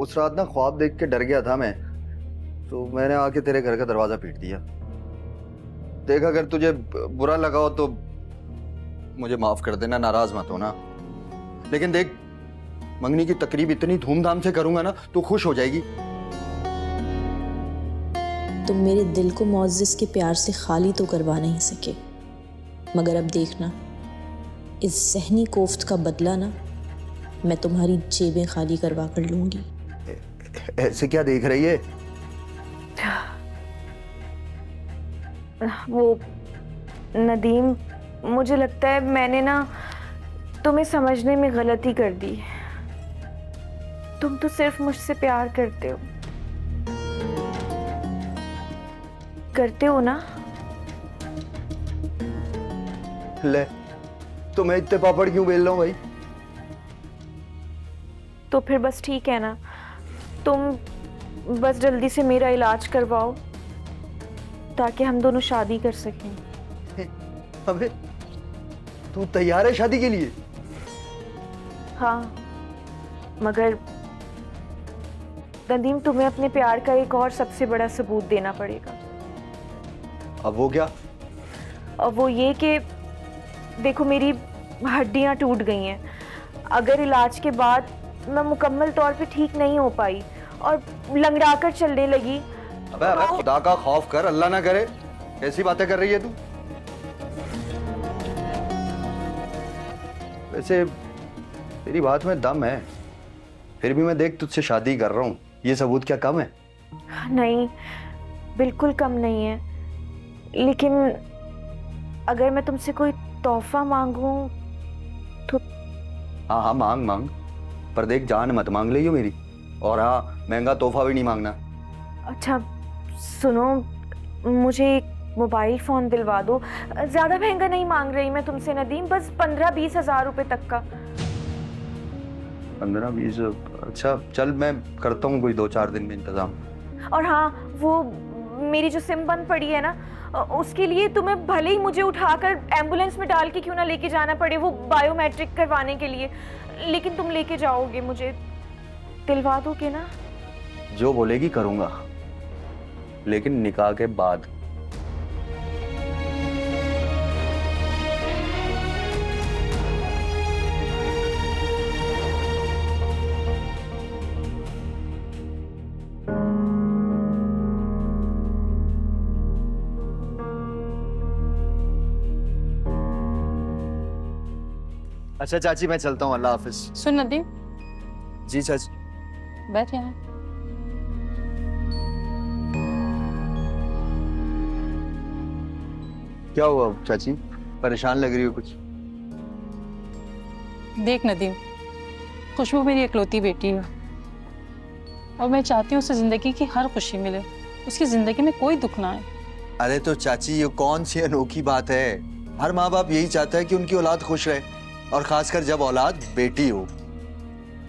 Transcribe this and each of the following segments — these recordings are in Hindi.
उस रात ना ख्वाब देख के डर गया था मैं, तो मैंने आके तेरे घर का दरवाजा पीट दिया। देख अगर तुझे बुरा लगा हो तो मुझे माफ कर देना, नाराज मत होना। लेकिन देख, मंगनी की तकरीब इतनी धूमधाम से करूंगा ना तो खुश हो जाएगी। तुम मेरे दिल को मुअज़्ज़िज़ के प्यार से खाली तो करवा नहीं सके, मगर अब देखना, इस ज़हनी कोफ्त का बदला ना मैं तुम्हारी जेबें खाली करवा कर लूंगी। ऐसे क्या देख रही है? वो नदीम, मुझे लगता है मैंने ना तुम्हें समझने में गलती कर दी। तुम तो सिर्फ मुझसे प्यार करते हो ना? ले, तो मैं इतने पापड़ क्यों बेल रहा हूँ भाई? तो फिर बस ठीक है ना, तुम बस जल्दी से मेरा इलाज करवाओ ताकि हम दोनों शादी कर सकें। अबे, तू तैयार है शादी के लिए? हाँ, मगर नदीम तुम्हें अपने प्यार का एक और सबसे बड़ा सबूत देना पड़ेगा। अब वो क्या? और वो ये कि देखो, मेरी हड्डियां टूट गई हैं। अगर इलाज के बाद मैं मुकम्मल तौर पे ठीक नहीं हो पाई और लंगड़ाकर चलने लगी। अबे खुदा का खौफ कर, अल्लाह ना करे। कैसी बातें कर रही है तू? वैसे तेरी बात में दम है, फिर भी मैं देख तुझसे शादी कर रहा हूँ, ये सबूत क्या कम है? नहीं, बिल्कुल कम नहीं है। लेकिन अगर मैं तुमसे कोई तोहफा मांगूं तो? हाँ हाँ, मांग मांग, पर देख जान मत मांग लियो मेरी। और हाँ, महंगा तोहफा भी नहीं मांगना। अच्छा सुनो, मुझे एक मोबाइल फ़ोन दिलवा दो। ज़्यादा महंगा नहीं मांग रही मैं तुमसे नदीम, बस 15-20 हज़ार रुपए तक का। 15-20? अच्छा चल, मैं करता हूँ कोई 2-4 दिन में इंतजाम। और हाँ, वो मेरी जो सिम बंद पड़ी है ना, उसके लिए तुम्हें भले ही मुझे उठाकर एम्बुलेंस में डाल के क्यों ना लेके जाना पड़े, वो बायोमेट्रिक करवाने के लिए, लेकिन तुम लेके जाओगे, मुझे दिलवा दोगे ना? जो बोलेगी करूंगा, लेकिन निकाह के बाद। अच्छा चाची, मैं चलता हूँ, अल्लाह हाफिज। सुन नदीम, जी चाची। बैठ यहाँ। क्या हुआ चाची, परेशान लग रही हो कुछ? देख नदीम, खुशबू मेरी इकलौती बेटी है और मैं चाहती हूँ उसे जिंदगी की हर खुशी मिले, उसकी जिंदगी में कोई दुख ना आए। अरे तो चाची, ये कौन सी अनोखी बात है? हर माँ बाप यही चाहता है कि उनकी औलाद खुश रहे, और खासकर जब औलाद बेटी हो।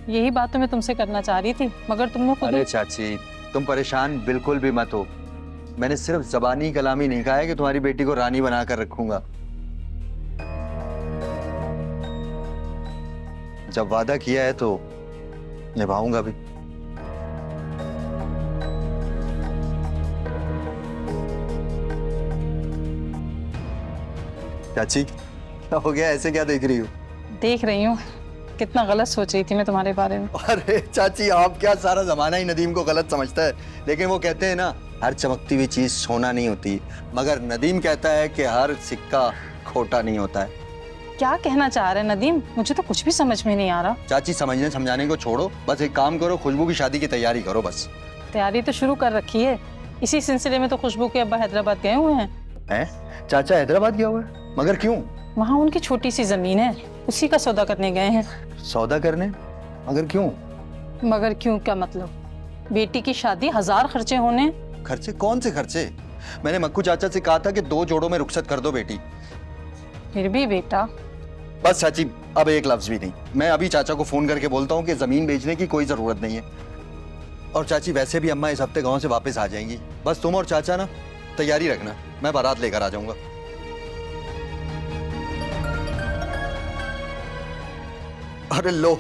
यही बात तो मैं तुमसे करना चाह रही थी, मगर तुमने खुद। अरे चाची, तुम परेशान बिल्कुल भी मत हो। मैंने सिर्फ जबानी कलामी नहीं कहा है कि तुम्हारी बेटी को रानी बनाकर रखूंगा। जब वादा किया है तो निभाऊंगा भी। चाची क्या हो गया, ऐसे क्या देख रही हो? देख रही हूँ कितना गलत सोच रही थी मैं तुम्हारे बारे में। अरे चाची, आप क्या, सारा जमाना ही नदीम को गलत समझता है। लेकिन वो कहते हैं ना, हर चमकती हुई चीज सोना नहीं होती, मगर नदीम कहता है कि हर सिक्का खोटा नहीं होता है। क्या कहना चाह रहे हैं नदीम? मुझे तो कुछ भी समझ में नहीं आ रहा। चाची, समझने समझाने को छोड़ो, बस एक काम करो, खुशबू की शादी की तैयारी करो बस। तैयारी तो शुरू कर रखी है, इसी सिलसिले में तो खुशबू के अब्बा हैदराबाद गए हुए हैं। हैं? चाचा हैदराबाद गया हुआ है? मगर क्यों? वहाँ उनकी छोटी सी जमीन है, उसी का सौदा करने गए हैं। सौदा करने? मगर क्यों? मगर क्यों क्या मतलब? बेटी की शादी, 1000 खर्चे होने। खर्चे? कौन से खर्चे? मैंने मक्कू चाचा से कहा था कि 2 जोड़ों में रुखसत कर दो बेटी। फिर भी बेटा। बस चाची, अब एक लफ्ज भी नहीं। मैं अभी चाचा को फोन करके बोलता हूँ कि जमीन बेचने की कोई जरूरत नहीं है। और चाची, वैसे भी अम्मा इस हफ्ते गांव से वापस आ जाएंगी। बस तुम और चाचा ना तैयारी रखना, मैं बारात लेकर आ जाऊंगा। अरे लो,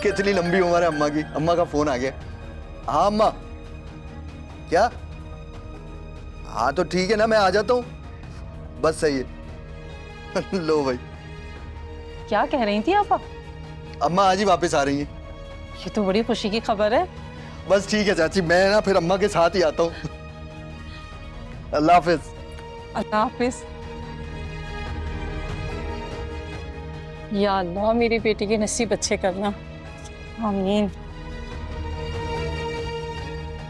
कितनी लंबी उम्र है अम्मा की। अम्मा का फोन आ गया। हाँ अम्मा। क्या? हाँ तो ठीक है ना, मैं आ जाता हूँ, बस सही है। लो भाई, क्या कह रही थी आप? अम्मा आज ही वापस आ रही हैं। ये तो बड़ी खुशी की खबर है। बस ठीक है चाची, मैं ना फिर अम्मा के साथ ही आता हूँ। अल्लाह हाफिज। अल्लाह हाफिज। या अल्लाह मेरी बेटी के नसीब अच्छे करना। आमीन।